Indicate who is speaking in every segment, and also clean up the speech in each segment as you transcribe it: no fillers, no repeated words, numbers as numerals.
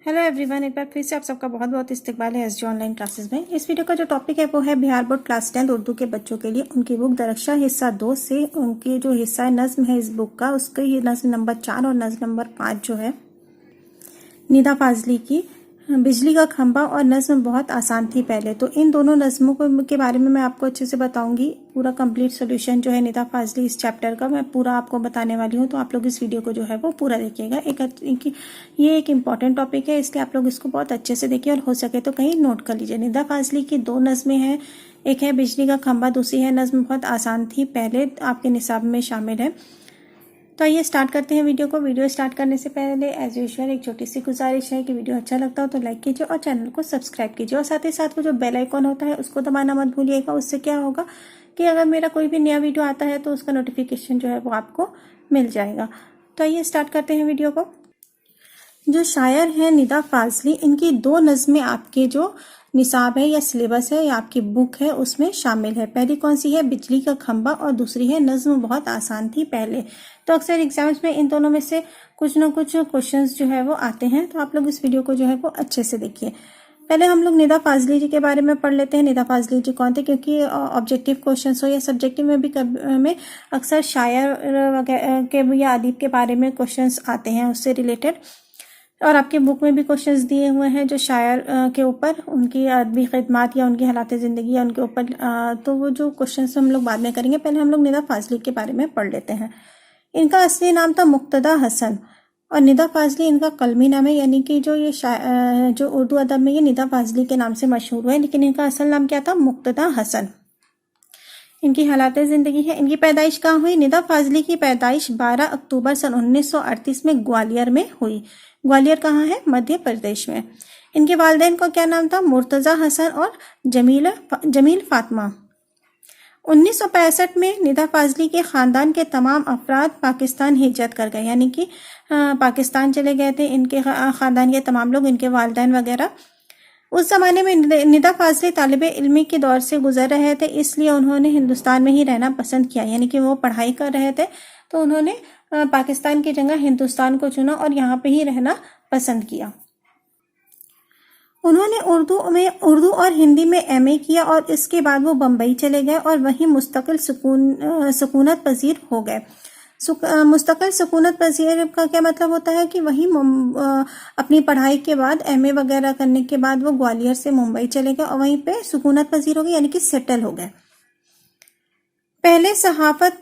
Speaker 1: Hello everyone, एक बार फिर से आप सबका बहुत बहुत इस्तकबाल है एसजी ऑनलाइन क्लासेस में। इस वीडियो का जो टॉपिक है वो है बिहार बोर्ड क्लास 10 उर्दू के बच्चों के लिए उनकी बुक दरक्षा हिस्सा 2 से उनकी जो हिस्सा है नज्म है इस बुक का, उसके नज्म नंबर 4 और नज्म नंबर 5 जो है निदा फाजली की बिजली का खंभा और नज्म बहुत आसान थी पहले। तो इन दोनों नज्मों के बारे में मैं आपको अच्छे से बताऊंगी। पूरा कंप्लीट सोल्यूशन जो है निदा फाजली इस चैप्टर का मैं पूरा आपको बताने वाली हूँ, तो आप लोग इस वीडियो को जो है वो पूरा देखिएगा। ये एक इम्पॉर्टेंट टॉपिक है, इसलिए आप लोग इसको बहुत अच्छे से देखिए और हो सके तो कहीं नोट कर लीजिए। निदा फाजली की 2 नज्में हैं, एक है बिजली का खंभा, दूसरी है नज्म बहुत आसान थी पहले, आपके निसाब में शामिल है। तो आइए स्टार्ट करते हैं वीडियो को। वीडियो स्टार्ट करने से पहले एज यूजुअल एक छोटी सी गुजारिश है कि वीडियो अच्छा लगता हो तो लाइक कीजिए और चैनल को सब्सक्राइब कीजिए, और साथ ही साथ वो जो बेल आइकॉन होता है उसको दबाना मत भूलिएगा। उससे क्या होगा कि अगर मेरा कोई भी नया वीडियो आता है तो उसका नोटिफिकेशन जो है वो आपको मिल जाएगा। तो आइए स्टार्ट करते हैं वीडियो को। जो शायर हैं निदा फाजली, इनकी 2 नज़में आपके जो निसाब है या सिलेबस है या आपकी बुक है उसमें शामिल है। पहली कौन सी है? बिजली का खंभा, और दूसरी है नज्म बहुत आसान थी पहले। तो अक्सर एग्जाम्स में इन दोनों में से कुछ ना कुछ क्वेश्चंस जो है वो आते हैं, तो आप लोग इस वीडियो को जो है वो अच्छे से देखिए। पहले हम लोग निदा फाजली जी के बारे में पढ़ लेते हैं। निदा फाजली जी कौन थे, क्योंकि ऑब्जेक्टिव क्वेश्चंस हो या सब्जेक्टिव में भी में अक्सर शायर वगैरह के या अदीब के बारे में क्वेश्चंस आते हैं उससे रिलेटेड, और आपके बुक में भी क्वेश्चंस दिए हुए हैं जो शायर के ऊपर, उनकी अदबी खिदमात या उनकी हालात ज़िंदगी या उनके ऊपर। तो वो जो क्वेश्चंस हम लोग बाद में करेंगे, पहले हम लोग निदा फाजली के बारे में पढ़ लेते हैं। इनका असली नाम था मुक्तदा हसन, और निदा फाजली इनका कलमी नाम है, यानी कि जो ये जो उर्दू अदब में ये निदा फाजली के नाम से मशहूर हुए, लेकिन इनका असल नाम क्या था? मुक्तदा हसन। इनकी हालात ज़िंदगी है। इनकी पैदाइश कहाँ हुई? निदा फाजली की पैदाइश 12 अक्टूबर सन 1938 में ग्वालियर में हुई। ग्वालियर कहाँ है? मध्य प्रदेश में। इनके वालिदैन का क्या नाम था? मुर्तज़ा हसन और जमील फातिमा। 1965 में निदा फाजली के ख़ानदान के तमाम अफराद पाकिस्तान हिजरत कर गए, यानी कि पाकिस्तान चले गए थे इनके ख़ानदान के तमाम लोग, इनके वालिदैन वगैरह। उस ज़माने में निदा फाजली तालिबे इल्मी के दौर से गुजर रहे थे, इसलिए उन्होंने हिंदुस्तान में ही रहना पसंद किया, यानी कि वो पढ़ाई कर रहे थे तो उन्होंने पाकिस्तान की जगह हिंदुस्तान को चुना और यहाँ पे ही रहना पसंद किया। उन्होंने उर्दू और हिंदी में एमए किया और इसके बाद वो बम्बई चले गए और वहीं मुस्तकिल सुकूनत पजीर हो गए। मुस्तकिल सुकूनत पजीर का क्या मतलब होता है कि वहीं अपनी पढ़ाई के बाद एमए वगैरह करने के बाद वो ग्वालियर से मुंबई चले गए और वहीं पे सुकूनत पजीर हो गए, यानी कि सेटल हो गए। पहले सहाफ़त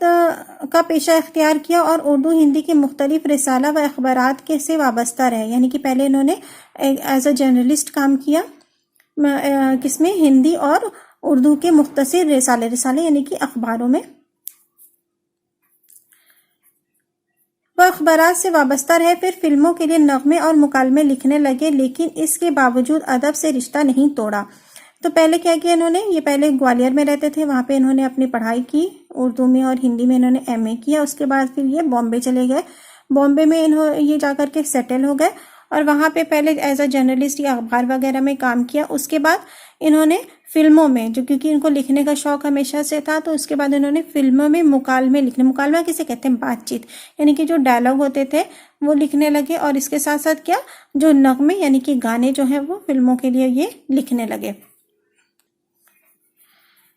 Speaker 1: का पेशा इख्तियार किया और उर्दू हिंदी के मुख्तलिफ रिसाला व अखबारात के से वाबस्ता रहे, यानी कि पहले इन्होंने एज अ जर्नलिस्ट काम किया, किसमें? हिंदी और उर्दू के मुख्तसर रिसाले यानी कि अखबारों में वह अखबारात से वाबस्ता रहे। फिर फिल्मों के लिए नगमे और मुकालमे लिखने लगे, लेकिन इसके बावजूद अदब से रिश्ता नहीं तोड़ा। तो पहले क्या किया इन्होंने? ये पहले ग्वालियर में रहते थे, वहाँ पे इन्होंने अपनी पढ़ाई की, उर्दू में और हिंदी में इन्होंने एमए किया। उसके बाद फिर ये बॉम्बे चले गए। बॉम्बे में ये जाकर के सेटल हो गए और वहाँ पे पहले एज अ जर्नलिस्ट या अखबार वगैरह में काम किया। उसके बाद इन्होंने फिल्मों में, जो क्योंकि इनको लिखने का शौक हमेशा से था, तो उसके बाद इन्होंने फिल्मों में मुकालमे लिखने, मुकालमा किसे कहते हैं? बातचीत, यानी कि जो डायलॉग होते थे वो लिखने लगे, और इसके साथ साथ क्या, जो नगमे यानी कि गाने जो हैं वो फिल्मों के लिए ये लिखने लगे।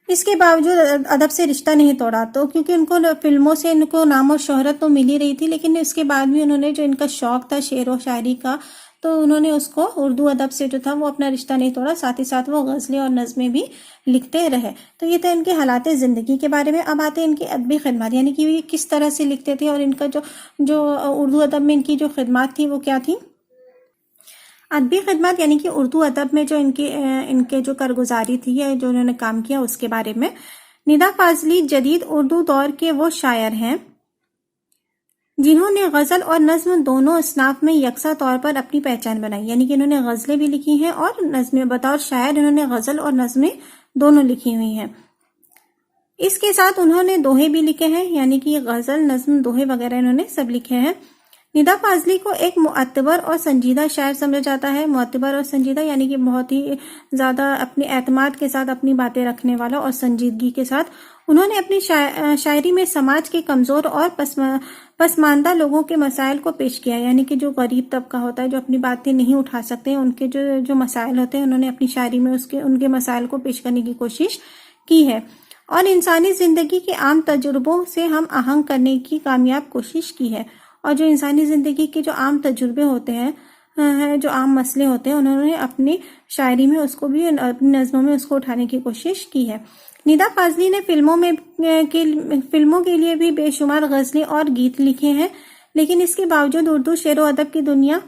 Speaker 1: इसके बावजूद अदब से रिश्ता नहीं तोड़ा, तो क्योंकि उनको फिल्मों से इनको नाम और शोहरत तो मिल ही रही थी, लेकिन इसके बाद भी उन्होंने जो इनका शौक था शेर व शायरी का, तो उन्होंने उसको उर्दू अदब से जो था वो अपना रिश्ता नहीं तोड़ा, साथ ही साथ वो गज़लें और नज़में भी लिखते रहे। तो ये था इनके हालात ज़िंदगी के बारे में। अब आते हैं इनकी अदबी खिदमत, यानी कि ये किस तरह से लिखते थे और इनका जो उर्दू अदब में इनकी जो खिदमत थी वो क्या थी। अदबी खिदमत यानी कि उर्दू अदब में जो इनके जो कारगुजारी थी या जो उन्होंने काम किया उसके बारे में। निदा फाजली जदीद उर्दू दौर के वो शायर हैं जिन्होंने गज़ल और नज़्म दोनों असनाफ में यकसा तौर पर अपनी पहचान बनाई, यानी कि इन्होंने गज़लें भी लिखी हैं और नज़्में, बतौर शायर इन्होंने गज़ल और नज़्में दोनों लिखी हुई हैं। इसके साथ उन्होंने दोहे भी लिखे हैं, यानी कि गज़ल, नज़्म, दोहे वगैरह इन्होंने सब लिखे हैं। निदा फाजली को एक मुअत्तबर और संजीदा शायर समझा जाता है। मुअत्तबर और संजीदा यानी कि बहुत ही ज़्यादा अपने एतमाद के साथ अपनी बातें रखने वाला और संजीदगी के साथ। उन्होंने अपनी शायरी में समाज के कमज़ोर और पसमानदा लोगों के मसाइल को पेश किया, यानी कि जो गरीब तबका होता है, जो अपनी बातें नहीं उठा सकते हैं, उनके जो जो मसाइल होते हैं, उन्होंने अपनी शायरी में उनके मसाइल को पेश करने की कोशिश की है। और इंसानी ज़िंदगी के आम तजुर्बों से हम आहंग करने की कामयाब कोशिश की है। और जो इंसानी ज़िंदगी के जो आम तजुर्बे होते हैं, जो आम मसले होते हैं, उन्होंने अपनी शायरी में उसको भी, अपनी नज़मों में उसको उठाने की कोशिश की है। निदा फाजली ने फिल्मों के लिए भी बेशुमार गज़लें और गीत लिखे हैं, लेकिन इसके बावजूद उर्दू शेर व अदब की दुनिया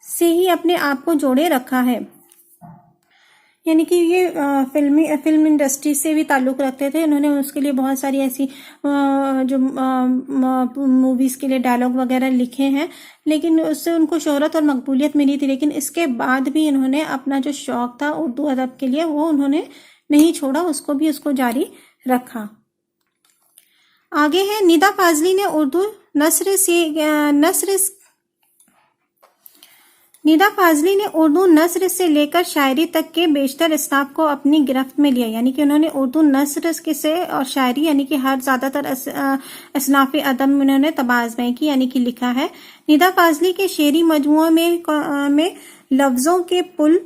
Speaker 1: से ही अपने आप को जोड़े रखा है। यानी कि ये फिल्म इंडस्ट्री से भी ताल्लुक़ रखते थे। उन्होंने उसके लिए बहुत सारी ऐसी जो मूवीज़ के लिए डायलॉग वगैरह लिखे हैं, लेकिन उससे उनको शोहरत और मकबूलियत मिली थी। लेकिन इसके बाद भी इन्होंने अपना जो शौक़ था उर्दू अदब के लिए, वो उन्होंने नहीं छोड़ा, उसको जारी रखा। आगे है, निदा फाजली ने उर्दू नस्र से लेकर शायरी तक के बेशतर स्टाफ को अपनी गिरफ्त में लिया। यानी कि उन्होंने उर्दू नस्र से और शायरी, यानी कि हर ज़्यादातर असनाफ़ अदब में उन्होंने तबाज़में की, यानी कि लिखा है। निदा फाजली के शेरी मजमुआ में लफ्ज़ों के पुल,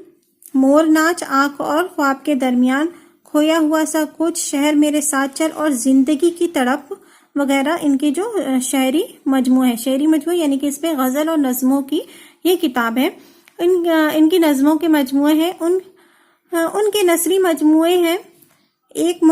Speaker 1: मोर नाच, आँख और ख्वाब के दरमियान, खोया हुआ सा कुछ, शहर मेरे साथ चल और ज़िंदगी की तड़प वगैरह इनके जो शायरी मजमुआ है। शायरी मजमुआ यानी कि इसमें गज़ल और नज़मों की ये किताब है। इनकी नज़मों के मजमुए हैं। उनके नसरी मजमुए हैं एक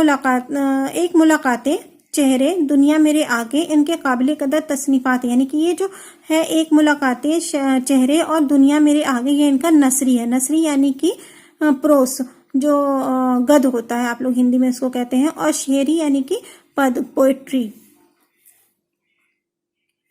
Speaker 1: मुलाकातें, चेहरे, दुनिया मेरे आगे, इनके काबिल कदर तसनीफ़ात। यानी कि ये जो है एक मुलाकातें, चेहरे और दुनिया मेरे आगे, ये इनका नसरी है। नसरी यानी कि प्रोस, जो गद होता है, आप लोग हिंदी में इसको कहते हैं। और शेरी यानी कि पद, पोएट्री,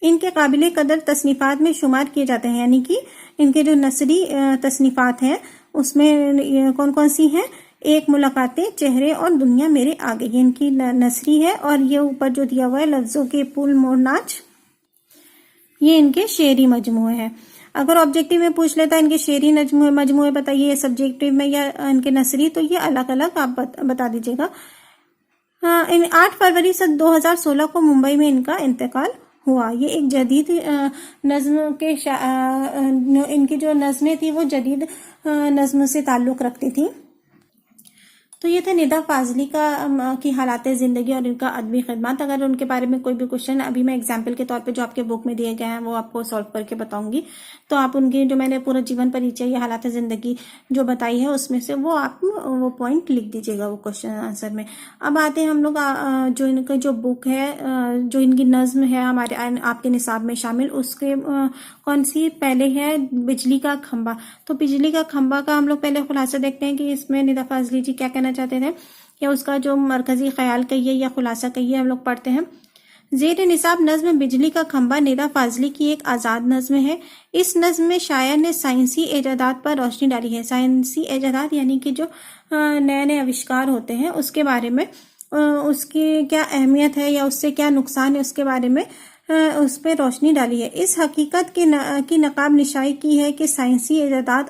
Speaker 1: इनके काबिल कदर तसनीफ़ात में शुमार किए जाते हैं। यानी कि इनके जो नसरी तसनीफ़ात हैं उसमें कौन कौन सी हैं? एक मुलाकातें, चेहरे और दुनिया मेरे आगे, ये इनकी नसरी है। और ये ऊपर जो दिया हुआ है लफ्ज़ों के पुल, मोर नाच, ये इनके शेरी मजमुए हैं। अगर ऑब्जेक्टिव में पूछ लेता है इनके शेरी मजमुए बताइए, सब्जेक्टिव में या इनके नसरी, तो ये अलग अलग आप बता दीजिएगा। 8 फरवरी सन 2016 को मुंबई में इनका इंतकाल हुआ। ये एक जदीद नज़्म के इनकी जो नज़में थी वो जदीद नज़्म से ताल्लुक़ रखती थी। तो ये था निदा फाजली की हालात ज़िंदगी और इनका अदबी खिदमत। अगर उनके बारे में कोई भी क्वेश्चन, अभी मैं एग्जाम्पल के तौर पे जो आपके बुक में दिए गए हैं वो आपको सॉल्व करके बताऊंगी, तो आप उनके जो मैंने पूरा जीवन परिचय या हालात ज़िंदगी जो बताई है उसमें से आप वो पॉइंट लिख दीजिएगा वो क्वेश्चन आंसर में। अब आते हैं हम लोग जो इनका जो बुक है, जो इनकी नज़्म है हमारे आपके निसाब में शामिल, उसके कौन सी पहले है? बिजली का खंबा। तो बिजली का खंबा का हम लोग पहले खुलासा देखते हैं कि इसमें निदा फाजली जी क्या कहना चाहते थे, या उसका जो मरकजी ख्याल कहिए या खुलासा कहिए, हम लोग पढ़ते हैं। ज़ेर निसाब नज़्म बिजली का खंबा निदा फाजली की एक आज़ाद नज़्म है। इस नज़्म में शायर ने साइंसी ईजादात पर रोशनी डाली है। साइंसी ईजादात यानी कि जो नए नए आविष्कार होते हैं उसके बारे में, उसकी क्या अहमियत है या उससे क्या नुकसान है, उसके बारे में उस पर रोशनी डाली है। इस हकीकत की नकाब निशाई की है कि साइंसी ईजादात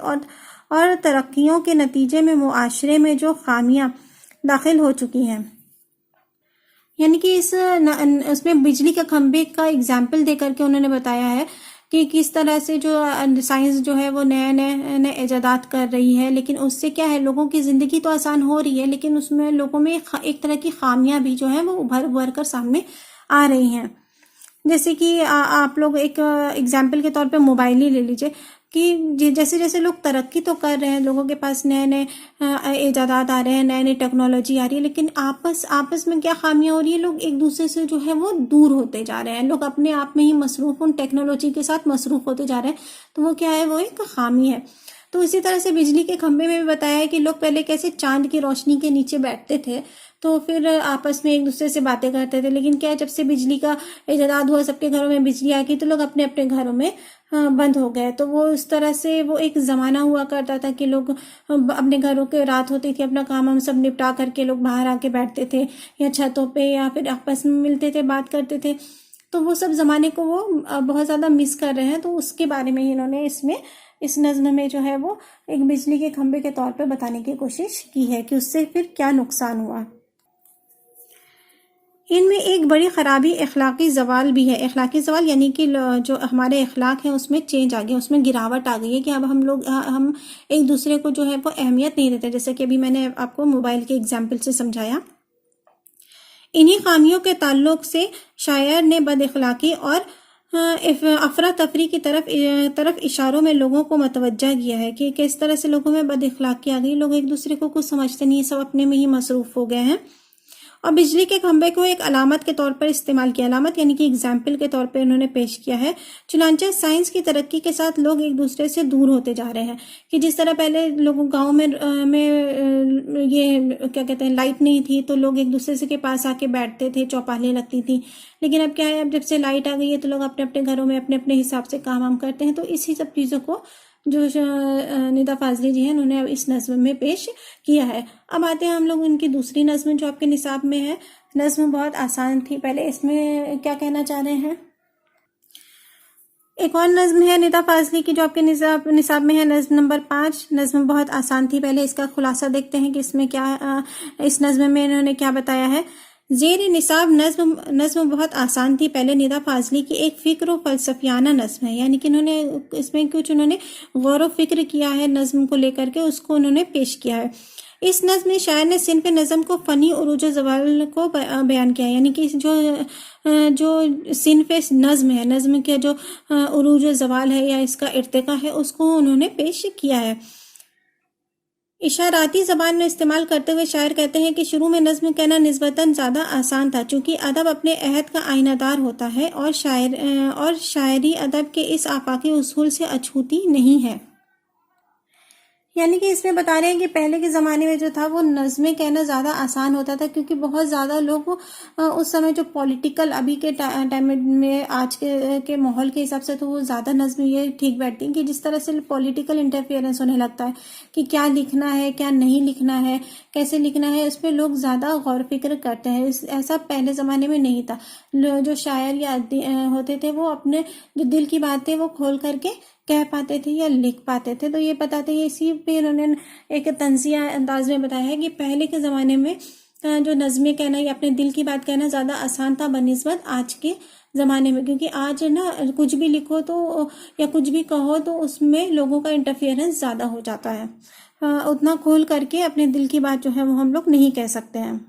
Speaker 1: और तरक्कियों के नतीजे में मुआशरे में जो खामियां दाखिल हो चुकी हैं। यानी कि उसमें बिजली के खंभे का एग्जाम्पल दे करके उन्होंने बताया है कि किस तरह से जो साइंस जो है वो नए नए ईजादात कर रही है, लेकिन उससे क्या है, लोगों की ज़िंदगी तो आसान हो रही है, लेकिन उसमें लोगों में एक तरह की खामियां भी जो है वो उभर कर सामने आ रही हैं। जैसे कि आप लोग एक एग्जाम्पल के तौर पे मोबाइल ही ले लीजिए कि जैसे जैसे लोग तरक्की तो कर रहे हैं, लोगों के पास नए नए ईजादात आ रहे हैं, नई नई टेक्नोलॉजी आ रही है, लेकिन आपस में क्या खामियां हो रही है? लोग एक दूसरे से जो है वो दूर होते जा रहे हैं। लोग अपने आप में ही मसरूफ, उन टेक्नोलॉजी के साथ मसरूफ होते जा रहे हैं। तो वो क्या है, वो एक खामी है। तो इसी तरह से बिजली के खंभे में भी बताया है कि लोग पहले कैसे चांद की रोशनी के नीचे बैठते थे, तो फिर आपस में एक दूसरे से बातें करते थे। लेकिन क्या है, जब से बिजली का इजाद हुआ, सबके घरों में बिजली आ गई, तो लोग अपने अपने घरों में बंद हो गए। तो वो इस तरह से वो एक ज़माना हुआ करता था कि लोग अपने घरों के, रात होती थी, अपना काम हम सब निपटा करके लोग बाहर आके बैठते थे या छतों पे, या फिर आपस में मिलते थे, बात करते थे। तो वो सब ज़माने को वो बहुत ज़्यादा मिस कर रहे हैं। तो उसके बारे में इन्होंने इस नज़्म में जो है वो एक बिजली के खंभे के तौर पे बताने की कोशिश की है कि उससे फिर क्या नुकसान हुआ। इनमें एक बड़ी खराबी अखलाकी जवाल भी है। अखलाकी जवाल यानी कि जो हमारे अखलाक हैं उसमें चेंज आ गया, उसमें गिरावट आ गई है कि अब हम एक दूसरे को जो है वो अहमियत नहीं देते, जैसे कि अभी मैंने आपको मोबाइल के एग्जाम्पल से समझाया। इन्हीं खामियों के ताल्लुक से शायर ने बदअखलाकी और अफरा तफरी की तरफ इशारों में लोगों को मतवज्जा किया है कि किस तरह से लोगों में बदअखलाकी आ गई, लोग एक दूसरे को कुछ समझते नहीं, सब अपने में ही मसरूफ हो गए हैं। और बिजली के खंभे को एक अलामत के तौर पर इस्तेमाल किया, अलामत यानी कि एग्जाम्पल के तौर पर उन्होंने पेश किया है। चुनांचे साइंस की तरक्की के साथ लोग एक दूसरे से दूर होते जा रहे हैं कि जिस तरह पहले लोगों गांव में ये क्या कहते हैं लाइट नहीं थी तो लोग एक दूसरे से के पास आके बैठते थे, चौपालें लगती थी, लेकिन अब क्या है, अब जब से लाइट आ गई है तो लोग अपने अपने घरों में अपने अपने हिसाब से काम वाम करते हैं। तो इसी सब चीज़ों को जो निदा फाजली जी हैं उन्होंने अब इस नज़्म में पेश किया है। अब आते हैं हम लोग उनकी दूसरी नज़्म जो आपके निसाब में है। नज़्म बहुत आसान थी, पहले इसमें क्या कहना चाह रहे हैं। एक और नज़्म है निदा फाजली की जो आपके निसाब में है, नज़्म नंबर 5। नज़्म बहुत आसान थी, पहले इसका खुलासा देखते हैं कि इसमें क्या इस नज़्म में इन्होंने क्या बताया है। ज़ेर निसाब नज़्म बहुत आसान थी, पहले निदा फाजली की एक फ़िक्र व फ़लसफ़ियाना नज़्म है, यानी कि उन्होंने इसमें कुछ उन्होंने गौर व फिक्र किया है नज़्म को लेकर के, उसको उन्होंने पेश किया है। इस नज़्म में शायर ने सिन्फ़ नज़्म को फ़नी उरूज ज़वाल को बयान किया है, यानी कि जो सिन्फ़ नज़्म है, नज़्म के जो उरूज ज़वाल है या इसका इर्तिक़ा है उसको उन्होंने पेश किया है। इशाराती ज़बान में इस्तेमाल करते हुए शायर कहते हैं कि शुरू में नज़्म कहना निस्बतन ज़्यादा आसान था, चूँकि अदब अपने अहद का आईनादार होता है और शायरी अदब के इस आफाकी उसूल से अछूती नहीं है। यानी कि इसमें बता रहे हैं कि पहले के ज़माने में जो था वो नज़्में कहना ज़्यादा आसान होता था, क्योंकि बहुत ज़्यादा लोग उस समय जो पॉलिटिकल अभी के टाइम में आज के माहौल के हिसाब से तो वो ज़्यादा नज़्में ये ठीक बैठती हैं कि जिस तरह से पॉलिटिकल इंटरफेरेंस होने लगता है कि क्या लिखना है क्या नहीं लिखना है, कैसे लिखना है, इस पर लोग ज़्यादा गौर फिक्र करते हैं। ऐसा पहले ज़माने में नहीं था। जो शायर या होते थे वो अपने जो दिल की बातें वो खोल करके कह पाते थे या लिख पाते थे। तो ये बताते हैं, इसी पे उन्होंने एक तंज़िया अंदाज में बताया है कि पहले के ज़माने में जो नज़्में कहना या अपने दिल की बात कहना ज़्यादा आसान था बनिस्बत आज के ज़माने में, क्योंकि आज ना कुछ भी लिखो तो या कुछ भी कहो तो उसमें लोगों का इंटरफेरेंस ज़्यादा हो जाता है। उतना खोल करके अपने दिल की बात जो है वो हम लोग नहीं कह सकते हैं।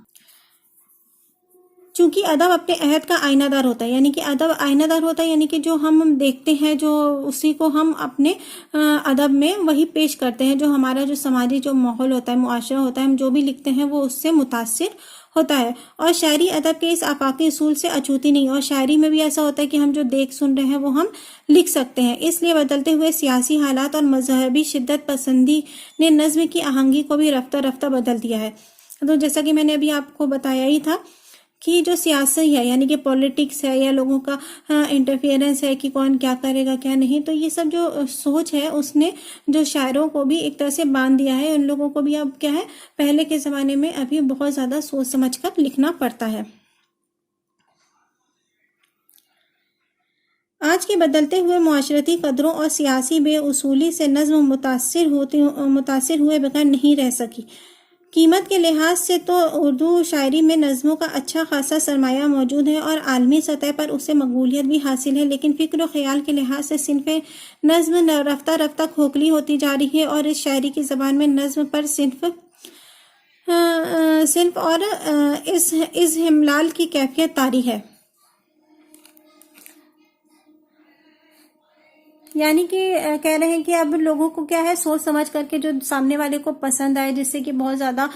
Speaker 1: चूंकि अदब अपने अहद का आईनादार होता है, यानी कि अदब आईनादार होता है, यानी कि जो हम देखते हैं जो उसी को हम अपने अदब में वही पेश करते हैं। जो हमारा जो समाजी जो माहौल होता है, मुआशरा होता है, हम जो भी लिखते हैं वो उससे मुतासिर होता है। और शायरी अदब के इस आफाकी उसूल से अछूती नहीं। और शायरी में भी ऐसा होता है कि हम जो देख सुन रहे हैं वो हम लिख सकते हैं। इसलिए बदलते हुए सियासी हालात और मजहबी शिद्दत पसंदी ने नज़्म की आहंगी को भी रफ्ता रफ्ता बदल दिया है। तो जैसा कि मैंने अभी आपको बताया ही था कि जो सियासी है यानी कि पॉलिटिक्स है या लोगों का इंटरफेरेंस है कि कौन क्या करेगा क्या नहीं, तो ये सब जो सोच है उसने जो शायरों को भी एक तरह से बांध दिया है। उन लोगों को भी अब क्या है, पहले के ज़माने में अभी बहुत ज़्यादा सोच समझ कर लिखना पड़ता है। आज के बदलते हुए माशरती कदरों और सियासी बेउसूली से नज़्म मुतासिर हुए बगैर नहीं रह सकी। कीमत के लिहाज से तो उर्दू शायरी में नज़्मों का अच्छा खासा सरमाया मौजूद है और आलमी सतह पर उसे मकबूलियत भी हासिल है, लेकिन फ़िक्र और ख़याल के लिहाज से सिन्फ़े नज़्म रफ्ता रफ्ता खोखली होती जा रही है और इस शायरी की ज़बान में नज़्म पर सिन्फ़ और इस हिमलाल की कैफियत तारी है। यानी कि कह रहे हैं कि अब लोगों को क्या है, सोच समझ करके जो सामने वाले को पसंद आए, जिससे कि बहुत ज़्यादा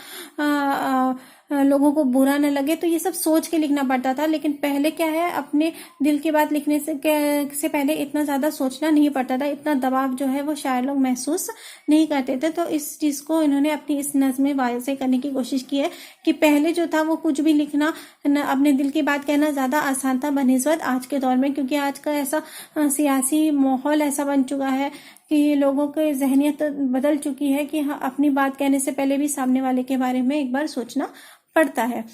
Speaker 1: लोगों को बुरा न लगे, तो ये सब सोच के लिखना पड़ता था। लेकिन पहले क्या है, अपने दिल की बात लिखने से पहले इतना ज़्यादा सोचना नहीं पड़ता था, इतना दबाव जो है वो शायर लोग महसूस नहीं करते थे। तो इस चीज़ को इन्होंने अपनी इस नज़्म में वाज़ेह करने की कोशिश की है कि पहले जो था वो कुछ भी लिखना, अपने दिल की बात कहना ज़्यादा आसान था बनिस्बत आज के दौर में, क्योंकि आज का ऐसा सियासी माहौल ऐसा बन चुका है कि लोगों की जहनियत बदल चुकी है कि हाँ, अपनी बात कहने से पहले भी सामने वाले के बारे में एक बार सोचना पड़ता है।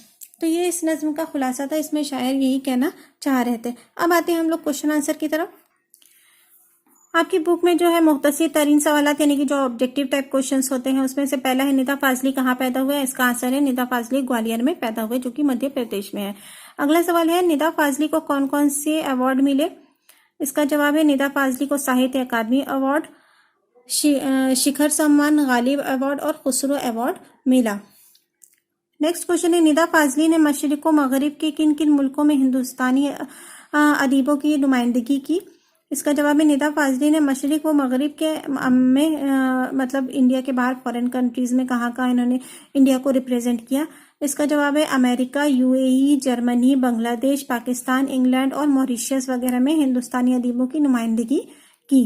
Speaker 1: तो ये इस नज़्म का खुलासा था, इसमें शायर यही कहना चाह रहे थे। अब आते हैं हम लोग क्वेश्चन आंसर की तरफ। आपकी बुक में जो है मुख्तसर तरीन सवालात यानी कि जो ऑब्जेक्टिव टाइप क्वेश्चंस होते हैं उसमें से पहला है निदा फाजली कहाँ पैदा हुआ है। इसका आंसर है निदा फाजली ग्वालियर में पैदा हुए, जो कि मध्य प्रदेश में है। अगला सवाल है निदा फाजली को कौन कौन से अवार्ड मिले। इसका जवाब है निदा फाजली को साहित्य अकादमी अवार्ड, शिखर सम्मान, गालिब अवार्ड और खुसरो अवार्ड मिला। नेक्स्ट क्वेश्चन है निदा फाजली ने मशरिक व मगरिब के किन किन मुल्कों में हिंदुस्तानी अदीबों की नुमाइंदगी की। इसका जवाब है निदा फाजली ने मशरिक व मगरिब के में मतलब इंडिया के बाहर फॉरेन कंट्रीज में कहाँ कहाँ इन्होंने इंडिया को रिप्रेजेंट किया। इसका जवाब है America, UAE, Germany, Bangladesh, Pakistan, England और मॉरिशस वगैरह में हिंदुस्तानी अदीबों की नुमाइंदगी की।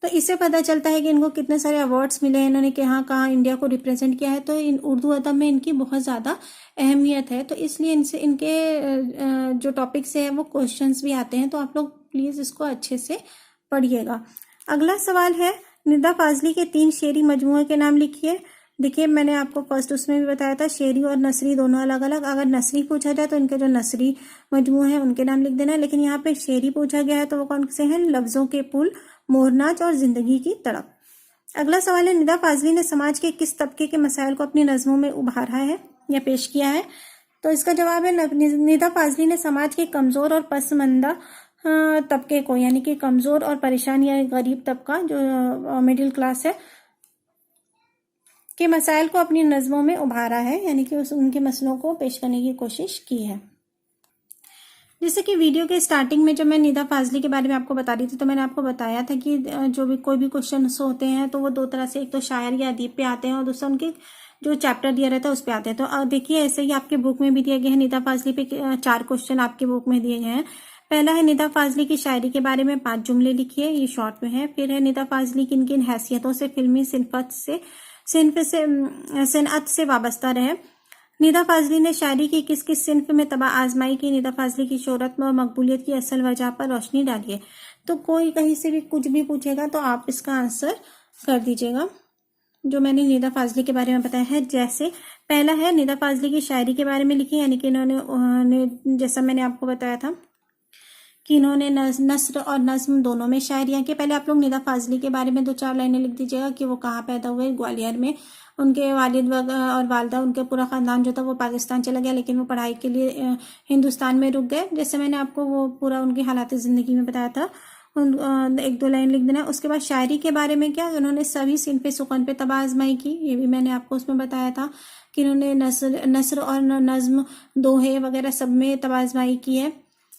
Speaker 1: तो इससे पता चलता है कि इनको कितने सारे अवार्ड्स मिले हैं, इन्होंने कहाँ कहाँ इंडिया को रिप्रेजेंट किया है। तो इन उर्दू अदब में इनकी बहुत ज़्यादा अहमियत है। तो इसलिए इनसे इनके जो टॉपिक्स हैं वो क्वेश्चंस भी आते हैं। तो आप लोग प्लीज़ इसको अच्छे से पढ़िएगा। अगला सवाल है निदा फाजली के 3 शेरी मजमूए के नाम लिखिए। देखिए मैंने आपको फर्स्ट उसमें भी बताया था शेरी और नसरी दोनों अलग अलग। अगर नसरी पूछा जाए तो इनके जो नसरी मजमूए हैं उनके नाम लिख देना, लेकिन यहाँ पे शेरी पूछा गया है तो वो कौन से हैं, लफ्ज़ों के पुल, मोरनाच और जिंदगी की तड़प। अगला सवाल है निदा फाजली ने समाज के किस तबके के मसाइल को अपनी नज़मों में उभारा है या पेश किया है। तो इसका जवाब है निदा फाजली ने समाज के कमज़ोर और पसमंदा तबके को, यानी कि कमज़ोर और परेशान या गरीब तबका जो मिडिल क्लास है के मसाइल को अपनी नज़मों में उभारा है, यानी कि उनके मसलों को पेश करने की कोशिश की है। जैसे कि वीडियो के स्टार्टिंग में जब मैं निदा फाजली के बारे में आपको बता रही थी तो मैंने आपको बताया था कि जो भी कोई भी क्वेश्चन होते हैं तो वो 2 तरह से, एक तो शायर या अदीब पे आते हैं और दूसरा उनके जो चैप्टर दिया रहता है उस पर आते हैं। तो देखिए ऐसे ही आपके बुक में भी दिए गए हैं, निदा फाजली पे 4 क्वेश्चन आपके बुक में दिए गए हैं। पहला है निदा फाजली की शायरी के बारे में 5 जुमले लिखिए, ये शॉर्ट में है। फिर है निदा फाजली किन किन हैसियतों से फिल्मी सिनअत से वाबस्ता रहे। निदा फाजली ने शायरी की किस किस सिन्फ में तबा आजमाई की। निदा फाजली की शोहरत और मकबूलियत की असल वजह पर रोशनी डालिए। तो कोई कहीं से भी कुछ भी पूछेगा तो आप इसका आंसर कर दीजिएगा जो मैंने निदा फाजली के बारे में बताया है। जैसे पहला है निदा फाजली की शायरी के बारे में लिखी, यानी कि इन्होंने जैसा मैंने आपको बताया था कि इन्होंने नस्र और नज्म दोनों में शायरियाँ की। पहले आप लोग निदा फाजली के बारे में 2-4 लाइनें लिख दीजिएगा कि वो कहाँ पैदा हुए। ग्वालियर में। उनके वालिद और वालदा, उनके पूरा ख़ानदान जो था वो पाकिस्तान चला गया, लेकिन वो पढ़ाई के लिए हिंदुस्तान में रुक गए। जैसे मैंने आपको वो पूरा उनकी हालात ज़िंदगी में बताया था, 1-2 लाइन लिख देना। उसके बाद शायरी के बारे में क्या, उन्होंने सभी सिनफ़े सुकन पे तबा आजमाई की, ये भी मैंने आपको उसमें बताया था कि इन्होंने नस्र और नज्म, दोहे वगैरह सब में तबा आजमाई की है।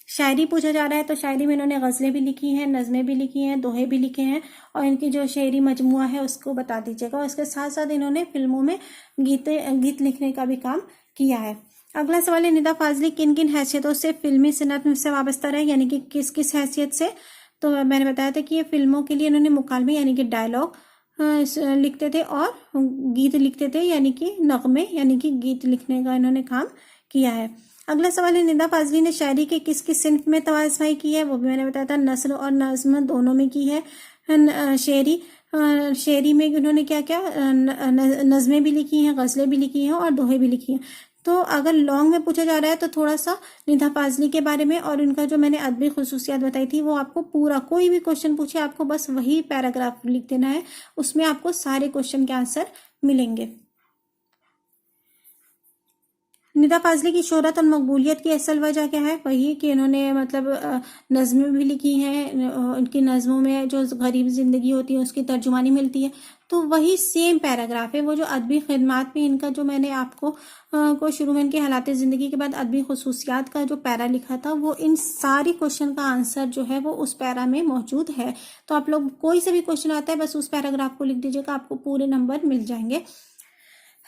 Speaker 1: शायरी पूछा जा रहा है तो शायरी में इन्होंने गज़लें भी लिखी हैं, नज़में भी लिखी हैं, दोहे भी लिखे हैं और इनकी जो शेरी मजमुआ है उसको बता दीजिएगा। और इसके साथ साथ इन्होंने फिल्मों में गीत लिखने का भी काम किया है। अगला सवाल है निदा फाजली किन किन हैसियतों से फिल्मी सनत से वाबस्ता रहे, यानी कि किस किस हैसियत से। तो मैंने बताया था कि ये फिल्मों के लिए इन्होंने मुकालमे यानी कि डायलॉग लिखते थे और गीत लिखते थे, यानी कि नगमे यानी कि गीत लिखने का इन्होंने काम किया है। अगला सवाल है निदा फाजली ने शायरी के किस किस सिन्फ में तवाज़ुफ़ की है, वो भी मैंने बताया था, नस्र और नज़्म दोनों में की है। शेरी में उन्होंने क्या क्या नज़में भी लिखी हैं, गज़लें भी लिखी हैं और दोहे भी लिखी हैं। तो अगर लॉन्ग में पूछा जा रहा है तो थोड़ा सा निदा फाजली के बारे में और उनका जो मैंने अदबी खुसूसियात बताई थी वो आपको पूरा, कोई भी क्वेश्चन पूछे आपको बस वही पैराग्राफ लिख देना है, उसमें आपको सारे क्वेश्चन के आंसर मिलेंगे। निदा फाजली की शोहरत और मकबूलियत की असल वजह क्या है, वही कि इन्होंने मतलब नज़में भी लिखी हैं, उनकी नज़मों में जो गरीब ज़िंदगी होती है उसकी तर्जुमानी मिलती है। तो वही सेम पैराग्राफ है, वो जो अदबी खिदमात में इनका जो मैंने आपको को शुरू में इनकी हालात ज़िंदगी के बाद अदबी खुसूसियात का जो पैरा लिखा था वो इन सारी क्वेश्चन का आंसर जो है वो उस पैरा में मौजूद है। तो आप लोग कोई से भी क्वेश्चन आता है बस उस पैराग्राफ को लिख दीजिएगा, आपको पूरे नंबर मिल जाएंगे।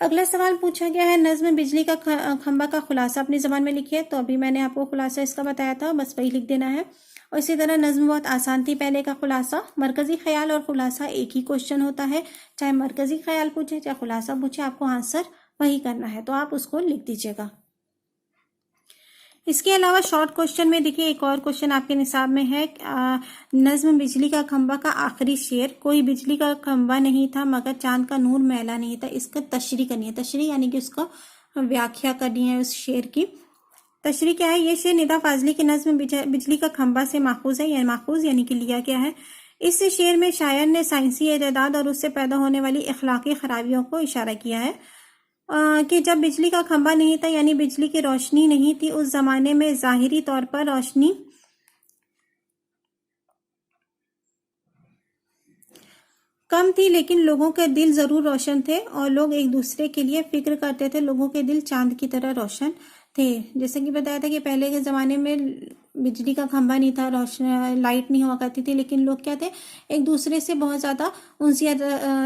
Speaker 1: अगला सवाल पूछा गया है नज़्म बिजली का खंबा का खुलासा अपनी ज़बान में लिखिए। तो अभी मैंने आपको खुलासा इसका बताया था, बस वही लिख देना है। और इसी तरह नज़्म बहुत आसान थी, पहले का खुलासा, मरकज़ी ख्याल और खुलासा एक ही क्वेश्चन होता है, चाहे मरकज़ी ख्याल पूछे चाहे खुलासा पूछे, आपको आंसर वही करना है, तो आप उसको लिख दीजिएगा। इसके अलावा शॉर्ट क्वेश्चन में देखिए एक और क्वेश्चन आपके निसाब में है, नज़्म बिजली का खंबा का आखिरी शेर, कोई बिजली का खंबा नहीं था मगर चांद का नूर मैला नहीं था, इसका तशरीह करनी है। तशरीह यानी कि उसका व्याख्या करनी है उस शेर की। तशरीह क्या है, ये शेर निदा फाजली की नज़्म बिजली का खंबा से माखूज है, या माखूज यानी कि लिया गया है। इस शेर में शायर ने साइंसी एजादाद और उससे पैदा होने वाली अखलाकी खराबियों को इशारा किया है। कि जब बिजली का खंभा नहीं था यानी बिजली की रोशनी नहीं थी, उस जमाने में जाहिरी तौर पर रोशनी कम थी, लेकिन लोगों के दिल जरूर रोशन थे और लोग एक दूसरे के लिए फिक्र करते थे। लोगों के दिल चांद की तरह रोशन थे। जैसे कि बताया था कि पहले के ज़माने में बिजली का खंभा नहीं था, रोशन लाइट नहीं हुआ करती थी, लेकिन लोग क्या थे, एक दूसरे से बहुत ज़्यादा उनसियत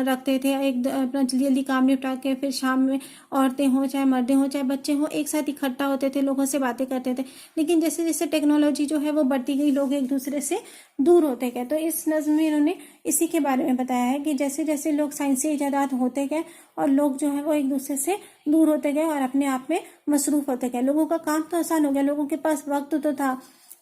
Speaker 1: रखते थे। अपना जल्दी जल्दी काम निपटा के फिर शाम में औरतें हों चाहे मर्दे हों चाहे बच्चे हों एक साथ इकट्ठा होते थे, लोगों से बातें करते थे। लेकिन जैसे जैसे टेक्नोलॉजी जो है वो बढ़ती गई, लोग एक दूसरे से दूर होते गए। तो इस नज़्म में इन्होंने इसी के बारे में बताया है कि जैसे जैसे लोग साइंसी इजादात होते गए और लोग जो है वो एक दूसरे से दूर होते गए और अपने आप में मसरूफ होते गए। लोगों का काम तो आसान हो गया, लोगों के पास वक्त तो था,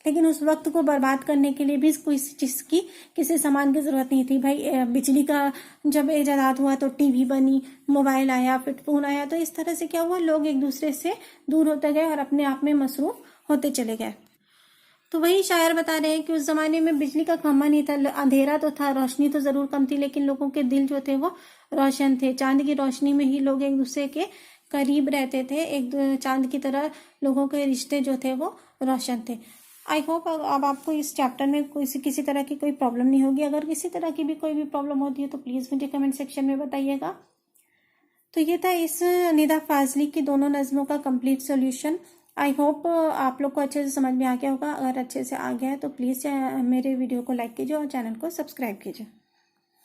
Speaker 1: लेकिन उस वक्त को बर्बाद करने के लिए भी कोई चीज़ की, किसी सामान की ज़रूरत नहीं थी। भाई बिजली का जब इजादात हुआ तो टीवी बनी, मोबाइल आया, फिर फोन आया, तो इस तरह से क्या हुआ, लोग एक दूसरे से दूर होते गए और अपने आप में मसरूफ होते चले गए। तो वही शायर बता रहे हैं कि उस जमाने में बिजली का खंभा नहीं था, अंधेरा तो था, रोशनी तो जरूर कम थी, लेकिन लोगों के दिल जो थे वो रोशन थे। चांद की रोशनी में ही लोग एक दूसरे के करीब रहते थे, एक चांद की तरह लोगों के रिश्ते जो थे वो रोशन थे। आई होप अब आपको इस चैप्टर में किसी तरह की कोई प्रॉब्लम नहीं होगी। अगर किसी तरह की भी कोई भी प्रॉब्लम होती है तो प्लीज़ मुझे कमेंट सेक्शन में बताइएगा। तो ये था इस निदा फाजली की दोनों नज़मों का कंप्लीट सॉल्यूशन। आई होप आप लोग को अच्छे से समझ में आ गया होगा। अगर अच्छे से आ गया है तो प्लीज़ मेरे वीडियो को लाइक कीजिए और चैनल को सब्सक्राइब कीजिए।